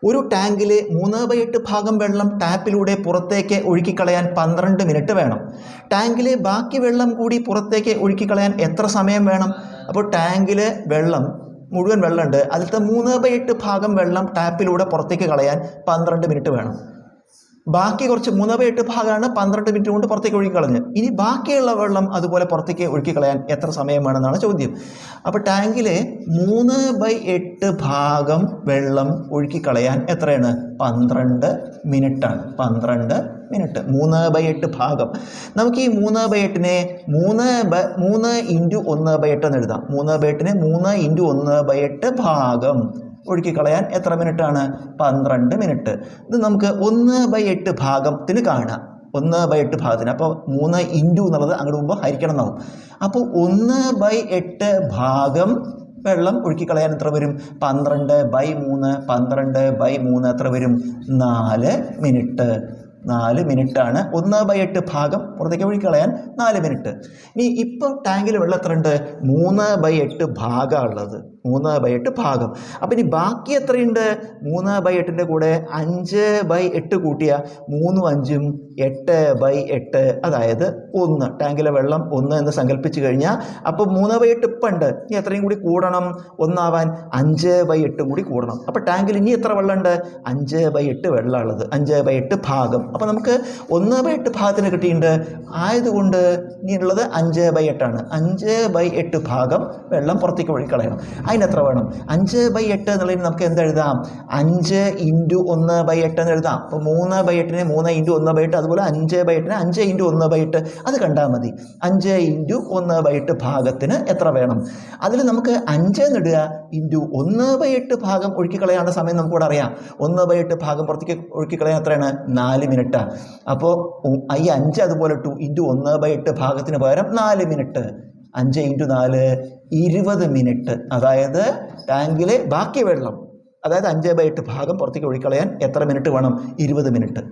ഒരു ടാങ്കിലെ 3/8 ഭാഗം വെള്ളം ടാപ്പിലൂടെ പുറത്തേക്ക് ഒഴുക്കിക്കളയാൻ 12 മിനിറ്റ് വേണം. ടാങ്കിലെ ബാക്കി വെള്ളം കൂടി പുറത്തേക്ക് ഒഴുക്കിക്കളയാൻ എത്ര സമയം വേണം? അപ്പോൾ ടാങ്കിലെ വെള്ളം മുഴുവൻ വെള്ളമുണ്ട്, അതിലത്തെ 3/8 ഭാഗം വെള്ളം ടാപ്പിലൂടെ പുറത്തേക്ക് കളയാൻ 12 മിനിറ്റ് വേണം. ബാക്കി കുറച്ച് 3/8 ഭാഗമാണ് 12 മിനിറ്റ് കൊണ്ട് പുറത്തേക്ക് ഒഴുക്കിക്കളഞ്ഞ്. ഇനി ബാക്കിയുള്ള വെള്ളം അതുപോലെ പുറത്തേക്ക് ഒഴുക്കിക്കളയാൻ എത്ര സമയം വേണമെന്നാണ് ചോദ്യം. അപ്പോൾ ടാങ്കിലെ 3/8 ഭാഗം വെള്ളം ഒഴുക്കിക്കളയാൻ എത്രയാണ്? 12 മിനിറ്റാണ്. 12 മിനിറ്റ്. 3/8 ഭാഗം. നമുക്ക് ഈ 3/8നെ 3 × 1/8 എന്ന് എഴുതാം. 3/8നെ 3 × 1/8 ഭാഗം ഒഴുക്കിക്കളയാൻ എത്ര മിനിറ്റാണ്? 12 മിനിറ്റ്. ഇത് നമുക്ക് 1/8 ഭാഗത്തിന് കാണാം. 1/8 ഭാഗത്തിന്. അപ്പോൾ 3 × എന്നുള്ളത് അങ്ങോട്ട് മുമ്പ് ഹരിക്കണം എന്നാവും. അപ്പോൾ 1/8 ഭാഗം വെള്ളം ഒഴുക്കിക്കളയാൻ എത്ര വരും? 12/3. 12/3 എത്ര വരും? 4 മിനിറ്റ്. 4 മിനിറ്റാണ് 1/8 ഭാഗം പുറത്തേക്ക് ഒഴുക്കിക്കളയാൻ 4 മിനിറ്റ്. ഇനി ഇപ്പോൾ ടാങ്കിൽ വെള്ളം എത്ര ഉണ്ട്? 3/8 ഭാഗമുള്ളത്. 3/8 ഭാഗം. അപ്പം ഇനി ബാക്കി എത്രയുണ്ട്? 3/8ൻ്റെ കൂടെ 5/8 കൂട്ടിയ 3 5 8/8, അതായത് 1. ടാങ്കിലെ വെള്ളം 1 എന്ന് സങ്കല്പിച്ച് കഴിഞ്ഞാൽ അപ്പോൾ 3/8 ഇപ്പം ഉണ്ട്. ഇനി എത്രയും കൂടി കൂടണം 1 ആവാൻ? 5/8 കൂടി കൂടണം. അപ്പോൾ ടാങ്കിൽ ഇനി എത്ര വെള്ളമുണ്ട്? 5/8 വെള്ളമുള്ളത്. 5/8 ഭാഗം. അപ്പോൾ നമുക്ക് 1/8 ഭാഗത്തിന് കിട്ടിയിട്ടുണ്ട്. ആയതുകൊണ്ട് ഇനി ഉള്ളത് 5/8 ആണ്. 5/8 ഭാഗം വെള്ളം പുറത്തേക്ക് ഒഴുക്കിക്കളയണം. അതിനെത്ര വേണം? 5/8 എന്നുള്ളതിന് നമുക്ക് എന്തെഴുതാം? 5 × 1/8 എന്ന് എഴുതാം. അപ്പോൾ 3/8നെ 3 × 1/8, അതുപോലെ 5/8നെ 5 × 1/8. അത് കണ്ടാൽ മതി. 5 × 1/8 ഭാഗത്തിന് എത്ര വേണം? അതിൽ നമുക്ക് 5 എന്നിടുക. × 1/8 ഭാഗം ഒഴുക്കിക്കളയാനുള്ള സമയം നമുക്കിവിടെ അറിയാം. 1/8 ഭാഗം പുറത്തേക്ക് ഒഴുക്കിക്കളയാൻ എത്രയാണ്? 4 മിനിറ്റാണ്. അപ്പോൾ ഈ 5 അതുപോലെ ഇട്ടു. × 1/8 ഭാഗത്തിന് പകരം 4 മിനിറ്റ്. 5 × 4 20 മിനിറ്റ്. അതായത് ടാങ്കിലെ ബാക്കി വെള്ളം, അതായത് 5/8 ഭാഗം പുറത്തേക്ക് ഒഴുക്കിക്കളയാൻ എത്ര മിനിറ്റ് വേണം? 20 മിനിറ്റ്.